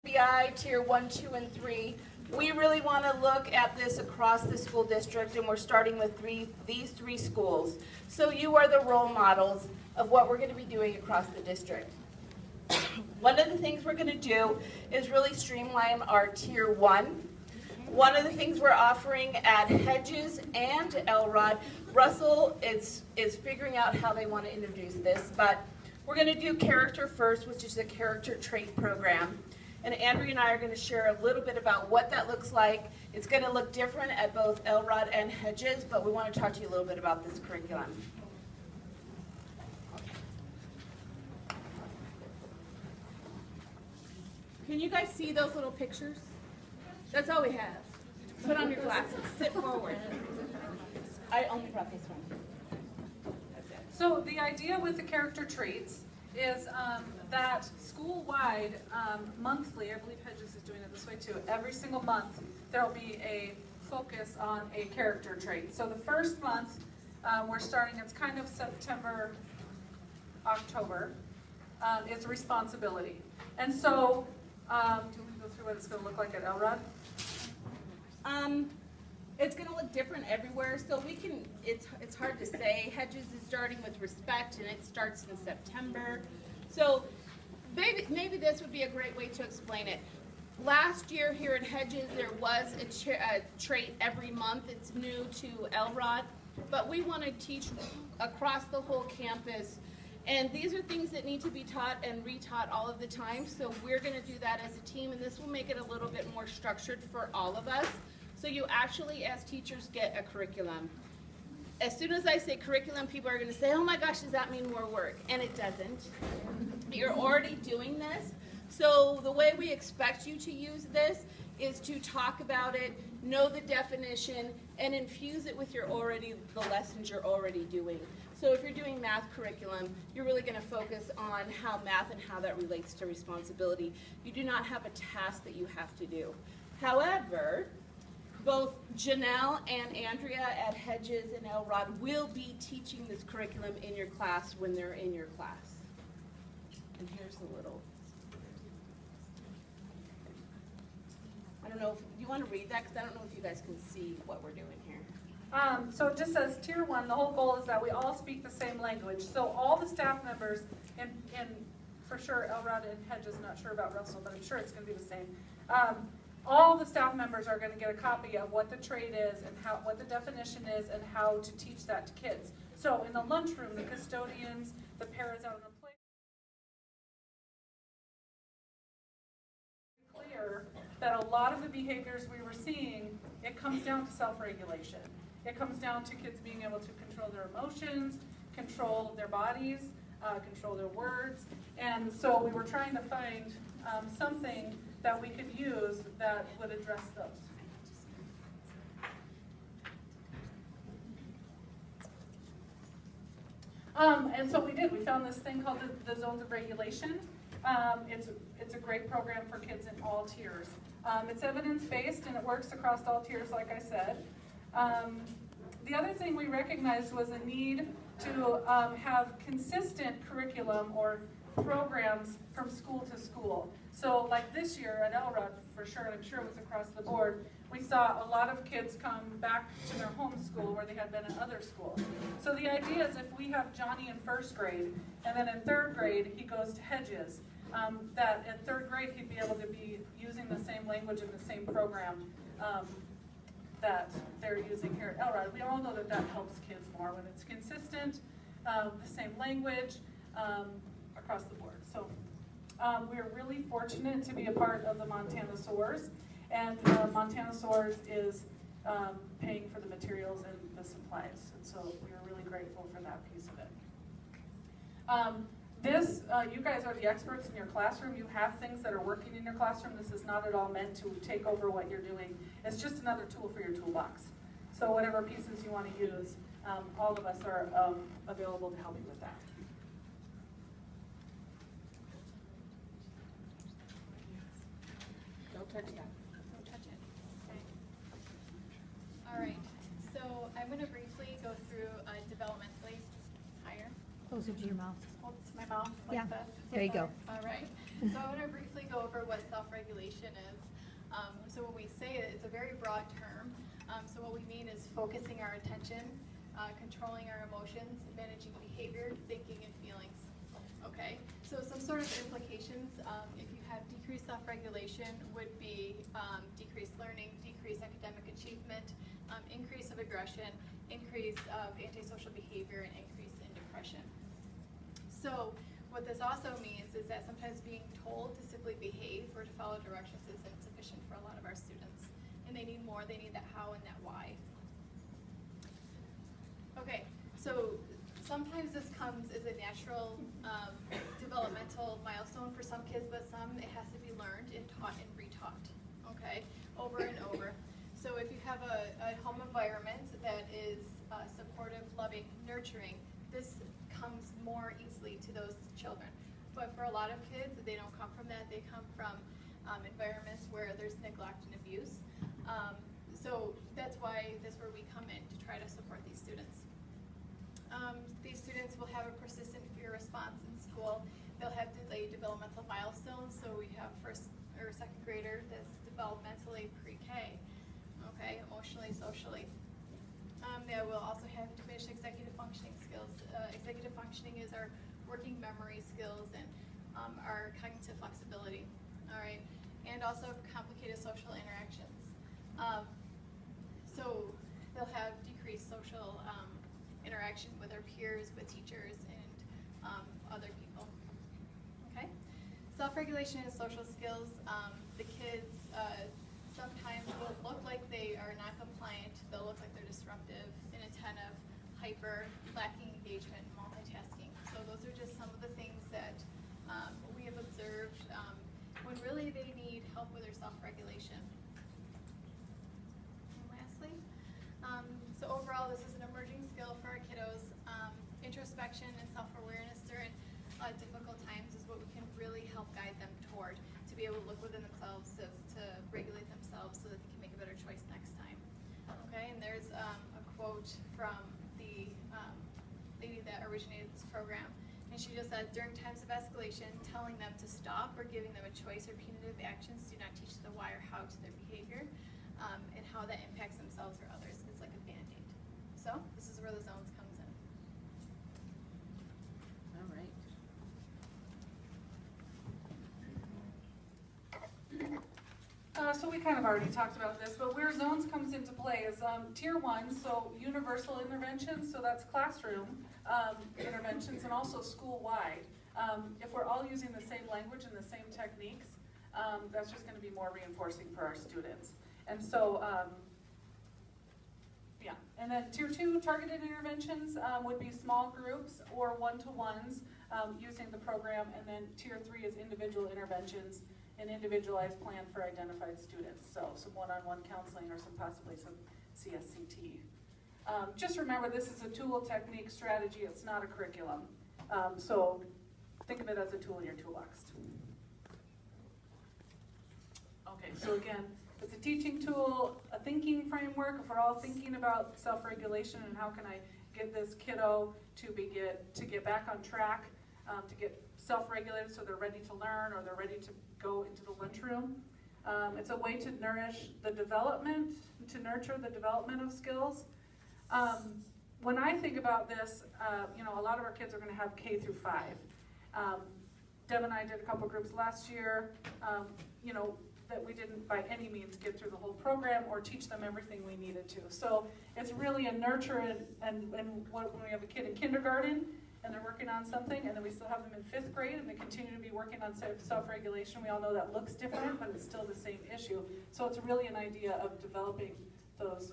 BI Tier 1, 2, and 3. We really want to look at this across the school district, and we're starting with these three schools. So you are the role models of what we're going to be doing across the district. One of the things we're going to do is really streamline our Tier 1. One of the things we're offering at Hedges and Elrod, Russell is figuring out how they want to introduce this, but we're going to do Character First, which is a character trait program. And Andrea and I are going to share a little bit about what that looks like. It's going to look different at both Elrod and Hedges, but we want to talk to you a little bit about this curriculum. Can you guys see those little pictures? That's all we have. Put on your glasses. Sit forward. I only brought this one. So the idea with the character traits is that school-wide, monthly, I believe Hedges is doing it this way too, every single month there will be a focus on a character trait. So the first month we're starting, it's kind of September, October, it's responsibility. And so, do we go through what it's going to look like at Elrod? It's going to look different everywhere, so we can, it's hard to say. Hedges is starting with respect, and it starts in September. So maybe this would be a great way to explain it. Last year here at Hedges, there was a trait every month. It's new to Elrod, but we want to teach across the whole campus. And these are things that need to be taught and retaught all of the time, so we're going to do that as a team, and this will make it a little bit more structured for all of us. So you actually, as teachers, get a curriculum. As soon as I say curriculum, people are going to say, oh my gosh, does that mean more work? And it doesn't. You're already doing this. So the way we expect you to use this is to talk about it, know the definition, and infuse it with the lessons you're already doing. So if you're doing math curriculum, you're really going to focus on how math and how that relates to responsibility. You do not have a task that you have to do. However, both Janelle and Andrea at Hedges and Elrod will be teaching this curriculum in your class when they're in your class. And here's the little. I don't know if you want to read that, because I don't know if you guys can see what we're doing here. So it just says Tier 1, the whole goal is that we all speak the same language. So all the staff members, and for sure Elrod and Hedges, not sure about Russell, but I'm sure it's going to be the same. All the staff members are going to get a copy of what the trait is and what the definition is and how to teach that to kids. So in the lunchroom, the custodians, the paras out on the play. Clear that a lot of the behaviors we were seeing, it comes down to self-regulation. It comes down to kids being able to control their emotions, control their bodies, control their words. And so we were trying to find something that we could use that would address those. And so we did. We found this thing called the Zones of Regulation. It's a great program for kids in all tiers. It's evidence-based and it works across all tiers, like I said. The other thing we recognized was a need to have consistent curriculum or programs from school to school. So like this year at Elrod, for sure, and I'm sure it was across the board, we saw a lot of kids come back to their home school where they had been in other schools. So the idea is if we have Johnny in first grade, and then in third grade he goes to Hedges, that in third grade he'd be able to be using the same language in the same program that they're using here at Elrod. We all know that that helps kids more when it's consistent, the same language across the board. So we're really fortunate to be a part of the Montana SOARs, and Montana SOARs is paying for the materials and the supplies, and so we're really grateful for that piece of it. You guys are the experts in your classroom. You have things that are working in your classroom. This is not at all meant to take over what you're doing. It's just another tool for your toolbox. So whatever pieces you want to use, all of us are available to help you with that. Don't touch that. Don't touch it. Okay. All right. So I'm going to briefly go through developmentally higher. Closer to your mouth. Hold my mouth like Yeah. this. There you go. All right. So I want to briefly go over what self-regulation is. So when we say it, it's a very broad term. So what we mean is focusing our attention, controlling our emotions, managing behavior, thinking, and feelings. Okay, so some sort of implications, if you have decreased self-regulation, would be decreased learning, decreased academic achievement, increase of aggression, increase of antisocial behavior, and increase in depression. So what this also means is that sometimes being told to simply behave or to follow directions is insufficient for a lot of our students. And they need more, they need that how and that why. Okay, so sometimes this comes as a natural developmental milestone for some kids, but some it has to be learned and taught and retaught, okay, over and over. So if you have a home environment that is supportive, loving, nurturing, this comes more easily to those children. But for a lot of kids, they don't come from that. They come from environments where there's neglect and abuse. So that's why that's where we come in to try to support these students. These students will have a persistent fear response in school. They'll have delayed developmental milestones. So we have first or second grader that's developmentally pre-K, okay, emotionally, socially. They will also have diminished executive functioning skills. Executive functioning is our working memory skills and our cognitive flexibility, all right, and also complicated social interactions. So they'll have decreased social interaction with their peers, with teachers, and other people, okay? Self-regulation and social skills, the kids sometimes will look like they are not compliant, they'll look like they're disruptive, inattentive, hyper, lacking engagement, multitasking. So those are just some of the things that we have observed when really they need help with their self-regulation. And lastly, so overall this is an emerging skill for our kiddos. Introspection and self-awareness during difficult times is what we can really help guide them toward, to be able to look within themselves, to regulate themselves so that they can make a better choice next time. Okay, and there's a quote from the lady that originated this program, and she just said, during times of escalation, telling them to stop or giving them a choice or punitive actions do not teach the why or how to their behavior, and how that impacts themselves or others. It's like a Band-Aid. So this is where the zones comes in. All right. So we kind of already talked about this, but where zones comes into play is tier 1, so universal interventions, so that's classroom interventions and also school-wide. If we're all using the same language and the same techniques, that's just going to be more reinforcing for our students. And so, yeah. And then tier 2 targeted interventions would be small groups or one-to-ones using the program, and then tier 3 is individual interventions, an individualized plan for identified students. So some one-on-one counseling or possibly some CSCT. Just remember, this is a tool, technique, strategy. It's not a curriculum. So think of it as a tool in your toolbox. Okay, so again, it's a teaching tool, a thinking framework. If we're all thinking about self-regulation and how can I get this kiddo to get back on track, to get self-regulated so they're ready to learn or they're ready to go into the lunchroom. It's a way to nourish the development, to nurture the development of skills. When I think about this, you know, a lot of our kids are going to have K through 5. Deb and I did a couple groups last year, you know, that we didn't by any means get through the whole program or teach them everything we needed to. So it's really a nurture and when we have a kid in kindergarten and they're working on something, and then we still have them in 5th grade and they continue to be working on self-regulation. We all know that looks different, but it's still the same issue. So it's really an idea of developing those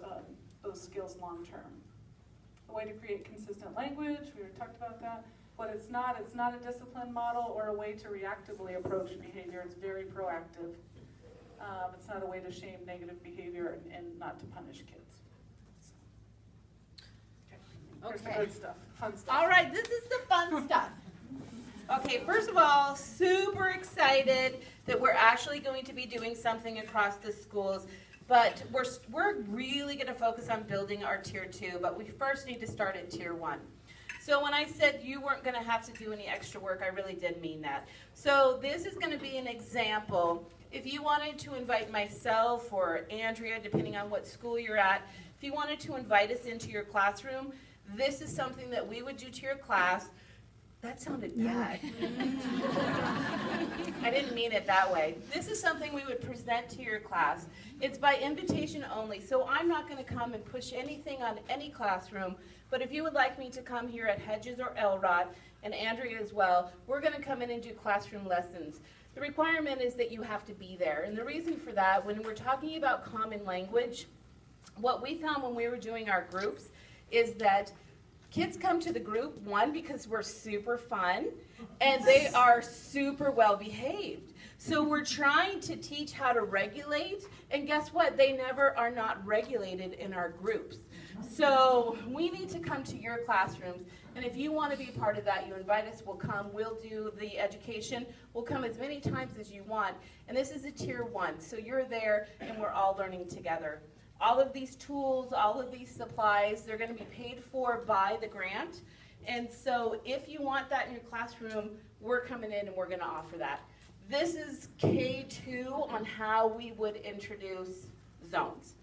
skills long-term. A way to create consistent language, we already talked about that. But it's not a discipline model or a way to reactively approach behavior. It's very proactive. It's not a way to shame negative behavior and not to punish kids. So. Here's the good stuff, fun stuff. All right, this is the fun stuff. Okay, first of all, super excited that we're actually going to be doing something across the schools, but we're really going to focus on building our tier 2, but we first need to start at tier 1. So when I said you weren't going to have to do any extra work, I really did mean that. So this is going to be an example. If you wanted to invite myself or Andrea, depending on what school you're at, if you wanted to invite us into your classroom, this is something that we would do to your class. That sounded bad. I didn't mean it that way. This is something we would present to your class. It's by invitation only, so I'm not going to come and push anything on any classroom, but if you would like me to come here at Hedges or Elrod, and Andrea as well, we're going to come in and do classroom lessons. The requirement is that you have to be there, and the reason for that, when we're talking about common language, what we found when we were doing our groups is that kids come to the group, one, because we're super fun, and they are super well behaved. So we're trying to teach how to regulate, and guess what? They never are not regulated in our groups. So we need to come to your classrooms, and if you want to be a part of that, you invite us, we'll come, we'll do the education, we'll come as many times as you want, and this is a tier 1, so you're there, and we're all learning together. All of these tools, all of these supplies, they're going to be paid for by the grant. And so if you want that in your classroom, we're coming in and we're going to offer that. This is K2 on how we would introduce zones.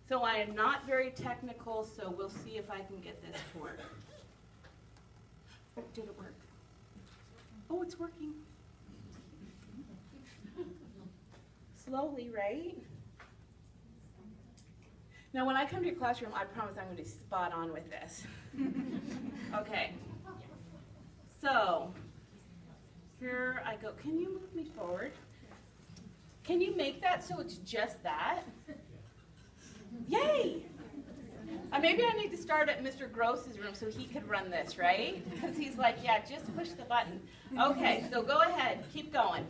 So I am not very technical, so we'll see if I can get this to work. Oh, did it work? Oh, it's working. Slowly, right? Now, when I come to your classroom, I promise I'm going to be spot on with this. Okay. So, here I go. Can you move me forward? Can you make that so it's just that? Yay! Maybe I need to start at Mr. Gross's room so he could run this, right? Because he's like, yeah, just push the button. Okay, so go ahead. Keep going.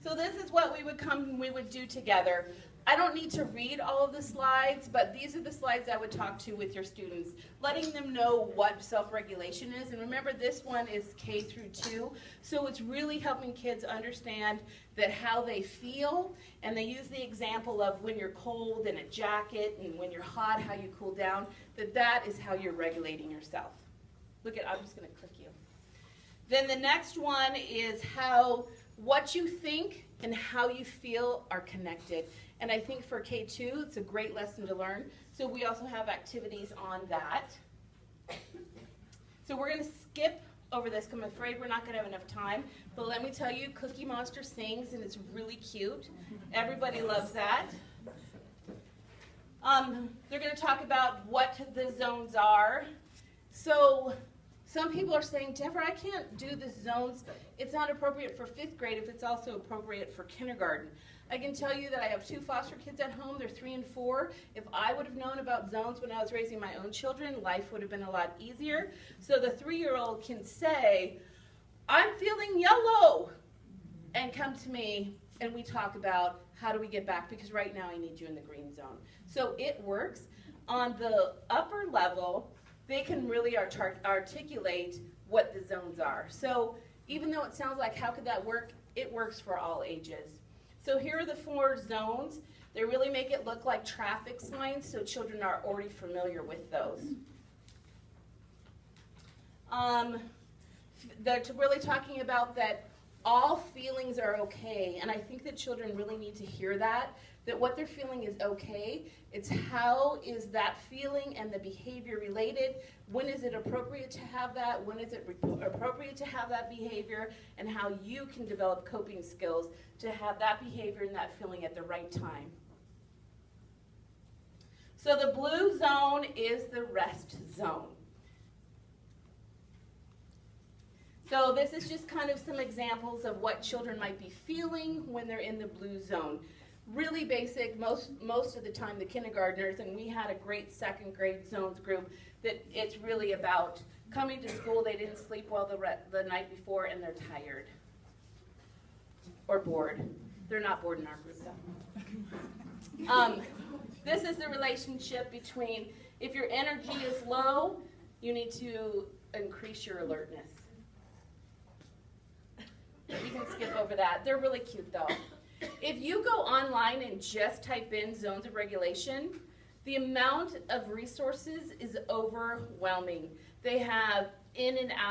So this is what we would do together. I don't need to read all of the slides, but these are the slides I would talk to with your students, letting them know what self-regulation is. And remember, this one is K through 2, so it's really helping kids understand that how they feel, and they use the example of when you're cold in a jacket, and when you're hot, how you cool down, that is how you're regulating yourself. Look at, I'm just going to click you. Then the next one is how what you think and how you feel are connected. And I think for K2, it's a great lesson to learn. So we also have activities on that. So we're going to skip over this because I'm afraid we're not going to have enough time. But let me tell you, Cookie Monster sings, and it's really cute. Everybody loves that. They're going to talk about what the zones are. So some people are saying, Deborah, I can't do the zones. It's not appropriate for 5th grade if it's also appropriate for kindergarten. I can tell you that I have 2 foster kids at home. They're 3 and 4. If I would have known about zones when I was raising my own children, life would have been a lot easier. So the 3-year-old can say, I'm feeling yellow, and come to me, and we talk about how do we get back, because right now I need you in the green zone. So it works. On the upper level, they can really articulate what the zones are. So even though it sounds like, how could that work? It works for all ages. So here are the 4 zones. They really make it look like traffic signs, so children are already familiar with those. They're really talking about that all feelings are okay, and I think that children really need to hear that what they're feeling is okay. It's how is that feeling and the behavior related? When is it appropriate to have that? When is it appropriate to have that behavior? And how you can develop coping skills to have that behavior and that feeling at the right time. So the blue zone is the rest zone. So this is just kind of some examples of what children might be feeling when they're in the blue zone. Really basic, most of the time the kindergartners, and we had a great 2nd grade zones group, that it's really about coming to school, they didn't sleep well the night before, and they're tired. Or bored. They're not bored in our group though. This is the relationship between, if your energy is low, you need to increase your alertness. You can skip over that. They're really cute though. If you go online and just type in zones of regulation, the amount of resources is overwhelming. They have in and out.